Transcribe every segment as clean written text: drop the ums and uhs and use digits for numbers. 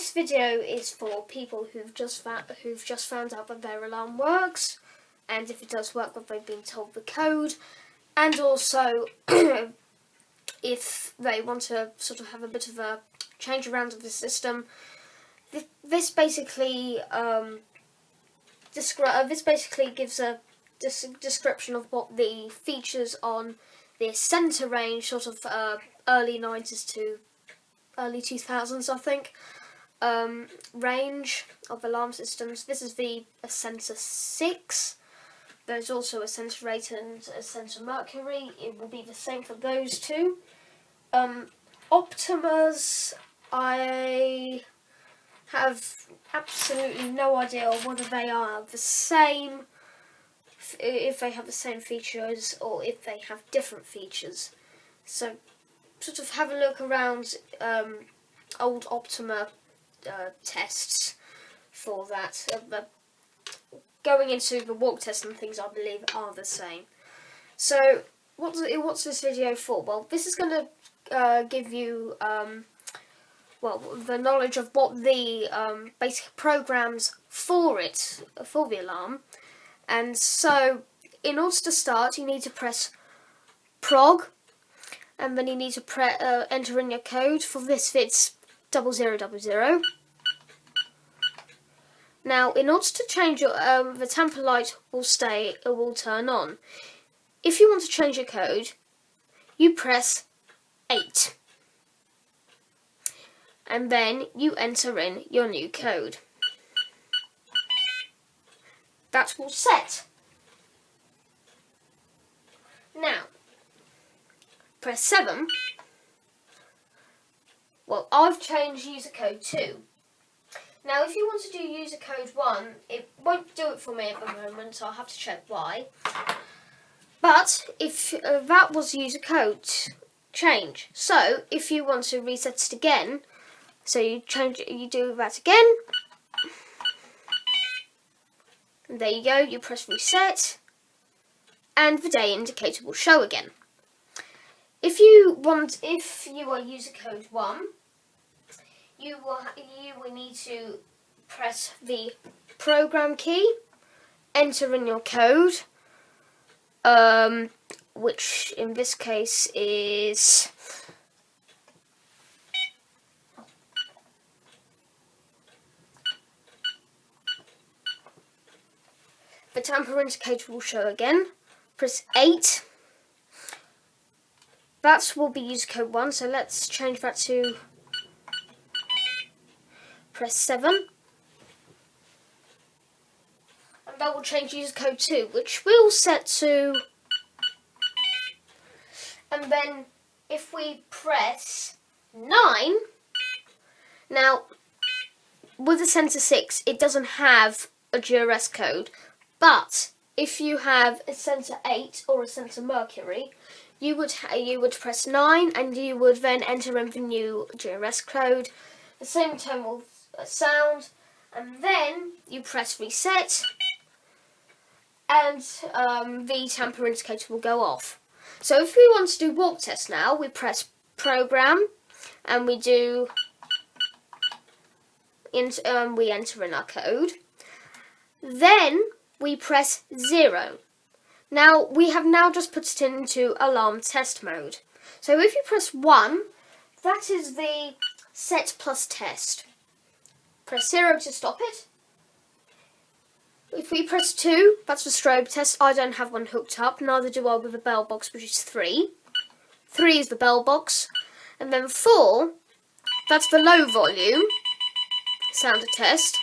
this video is for people who've just found out that their alarm works, and if it does work, that they've been told the code, and also if they want to sort of have a bit of a change around of the system. This basically gives a description of what the features on the Accenta range, sort of early 90s to early 2000s, I think, range of alarm systems. This is the Accenta 6. There's also Accenta 8 and Accenta Mercury. It will be the same for those two. Optimas, I have absolutely no idea whether they are the same, if they have the same features or if they have different features. So sort of have a look around old Optima tests for that. Going into the walk test and things, I believe, are the same. So what's this video for? Well, this is going to give you the knowledge of what the basic programs for the alarm. And so, in order to start, you need to press prog, and then you need to enter in your code. For this, it's 0000. Now, in order to change your the tamper light will turn on. If you want to change your code, you press 8. And then you enter in your new code. That's all set. Now, press 7. Well, I've changed user code 2. Now, if you want to do user code 1, it won't do it for me at the moment, so I'll have to check why. But if that was user code change, so if you want to reset it again, so you do that again. And there you go, you press reset, and the day indicator will show again. If you are user code 1, you will need to press the program key, enter in your code, which in this case is the tamper indicator will show again. Press 8. That will be user code 1, so let's change that to press 7. And that will change user code 2, which we'll set to... And then if we press 9... Now, with the Accenta 6, it doesn't have a GRS code, but if you have a Accenta 8 or a Accenta Mercury, you would press 9 and you would then enter in the new GRS code. The same tone will sound, and then you press reset, and the tamper indicator will go off. So if we want to do walk test now, we press program, and we enter in our code. Then we press 0. Now, we have now just put it into alarm test mode. So if you press 1, that is the set plus test. Press 0 to stop it. If we press 2, that's the strobe test. I don't have one hooked up, neither do I with the bell box, which is 3. 3 is the bell box. And then 4, that's the low volume sounder test.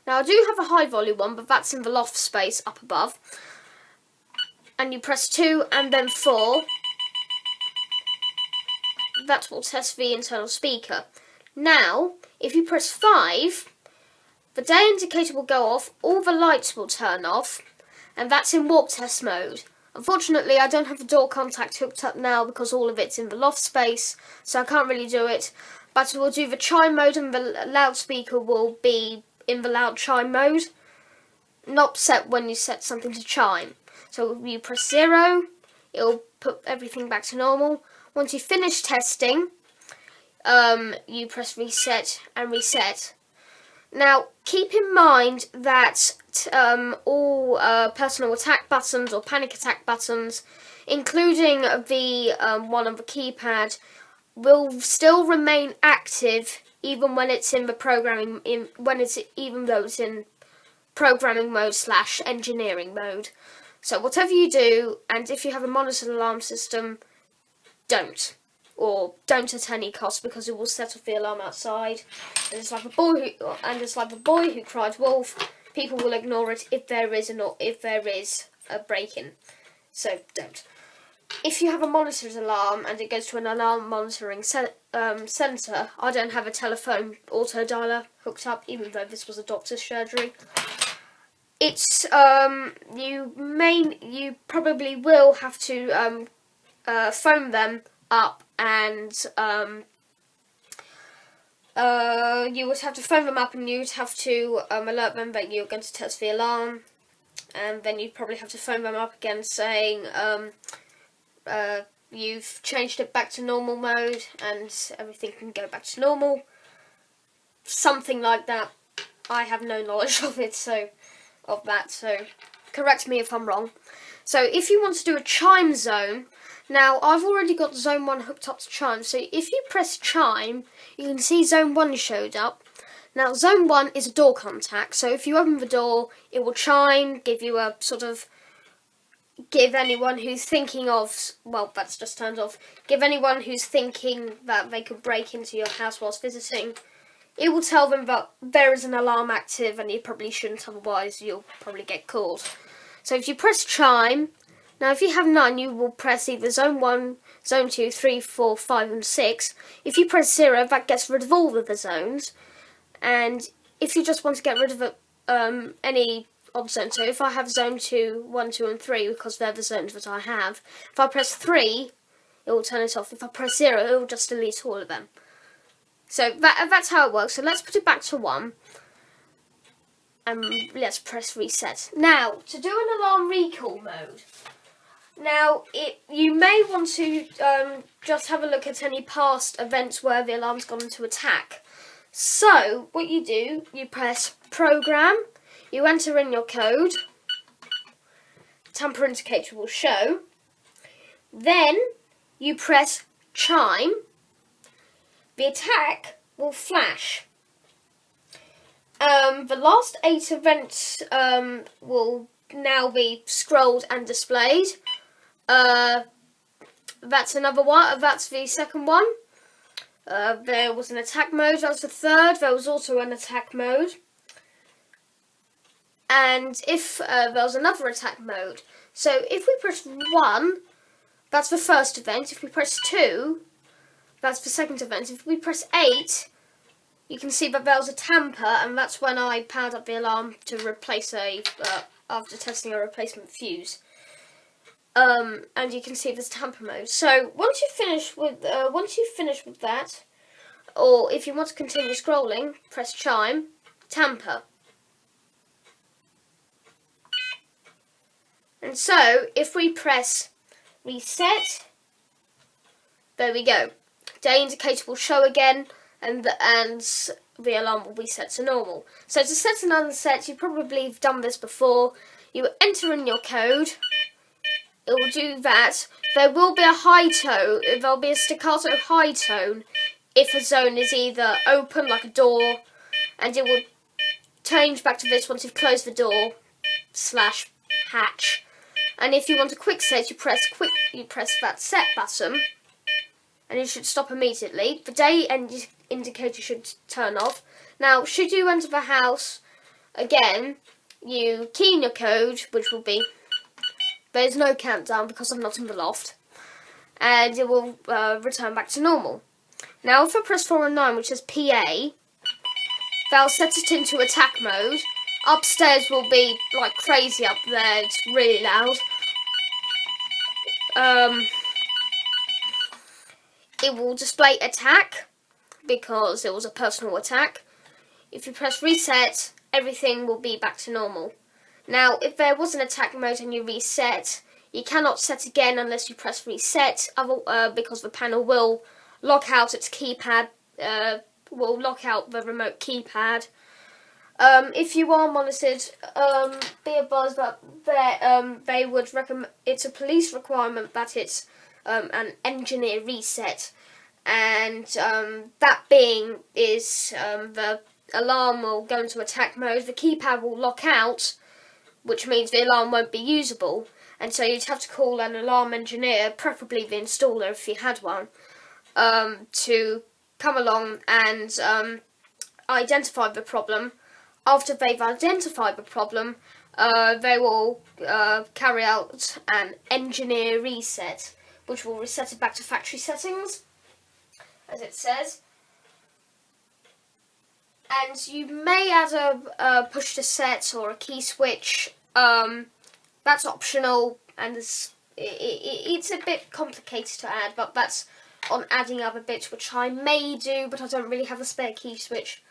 Now, I do have a high volume one, but that's in the loft space up above. And you press 2 and then 4. That will test the internal speaker. Now, if you press 5, the day indicator will go off, all the lights will turn off, and that's in walk test mode. Unfortunately, I don't have the door contact hooked up now because all of it's in the loft space, so I can't really do it. But we'll do the chime mode, and the loudspeaker will be in the loud chime mode, not set when you set something to chime. So you press 0, it'll put everything back to normal. Once you finish testing, you press reset and reset. Now, keep in mind that all personal attack buttons or panic attack buttons, including the one on the keypad, will still remain active even when it's in the programming, even though it's in programming mode / engineering mode. So whatever you do, and if you have a monitored alarm system, don't at any cost, because it will set off the alarm outside. And it's like the boy who cried wolf. People will ignore it if there is a break-in. So don't. If you have a monitored alarm and it goes to an alarm monitoring centre, I don't have a telephone auto dialer hooked up, even though this was a doctor's surgery. It's you probably will have to phone them up, and you would have to phone them up, and you'd have to alert them that you're going to test the alarm, and then you'd probably have to phone them up again saying you've changed it back to normal mode and everything can go back to normal. Something like that. I have no knowledge of that, so correct me if I'm wrong. So if you want to do a chime zone, now I've already got zone 1 hooked up to chime, so if you press chime, you can see zone 1 showed up. Now zone 1 is a door contact, so if you open the door, it will chime, give you a sort of, give anyone who's thinking of, well, that's just turned off, give anyone who's thinking that they could break into your house whilst visiting, it will tell them that there is an alarm active and you probably shouldn't, otherwise you'll probably get called. So if you press chime, now if you have none, you will press either zone 1, zone 2, 3, 4, 5 and 6. If you press 0, that gets rid of all of the zones. And if you just want to get rid of any odd zone, so if I have zone 2, 1, 2 and 3, because they're the zones that I have, if I press 3, it will turn it off. If I press 0, it will just delete all of them. So that's how it works. So let's put it back to 1. And let's press reset. Now, to do an alarm recall mode. Now, you may want to just have a look at any past events where the alarm's gone into attack. So, what you do, you press program, you enter in your code, tamper indicator will show, then you press chime, the attack will flash. The last 8 events will now be scrolled and displayed. That's another one. That's the second one. There was an attack mode. That was the third. There was also an attack mode. And if there was another attack mode. So if we press 1, that's the first event. If we press 2, that's the second event. If we press 8, you can see that there was a tamper, and that's when I powered up the alarm to replace after testing a replacement fuse. And you can see there's tamper mode. So once you finish with that, or if you want to continue scrolling, press chime, tamper. And so if we press reset, there we go. Day indicator will show again, and the alarm will be set to normal. So to set and unset, you probably have done this before. You enter in your code. It will do that. There will be a high tone. There'll be a staccato high tone if a zone is either open, like a door, and it will change back to this once you've closed the door / hatch. And if you want a quick set, you press that set button, and it should stop immediately. The day indicator should turn off. Now, should you enter the house again, you key in your code, which will be, there's no countdown because I'm not in the loft, and it will return back to normal. Now, if I press 4 and 9, which is PA, that'll set it into attack mode. Upstairs will be like crazy up there, it's really loud. It will display attack, because it was a personal attack. If you press reset, everything will be back to normal. Now, if there was an attack mode and you reset, you cannot set again unless you press reset, because the panel will lock out its keypad will lock out the remote keypad. If you are monitored, be advised that they would recommend, it's a police requirement that it's an engineer reset, and that being is the alarm will go into attack mode, the keypad will lock out, which means the alarm won't be usable, and so you'd have to call an alarm engineer, preferably the installer if you had one, to come along and identify the problem. After they've identified the problem, they will carry out an engineer reset, which will reset it back to factory settings, as it says. And you may add a push to set or a key switch. That's optional, and it's a bit complicated to add, but that's on adding other bits, which I may do, but I don't really have a spare key switch.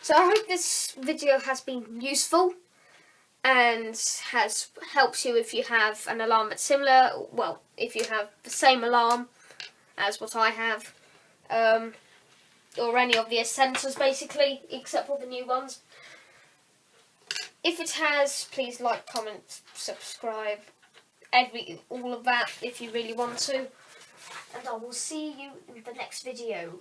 So I hope this video has been useful and has helped you if you have an alarm that's similar, well, if you have the same alarm as what I have, or any of the Accentas basically, except for the new ones. If it has, please like, comment, subscribe, all of that if you really want to. And I will see you in the next video.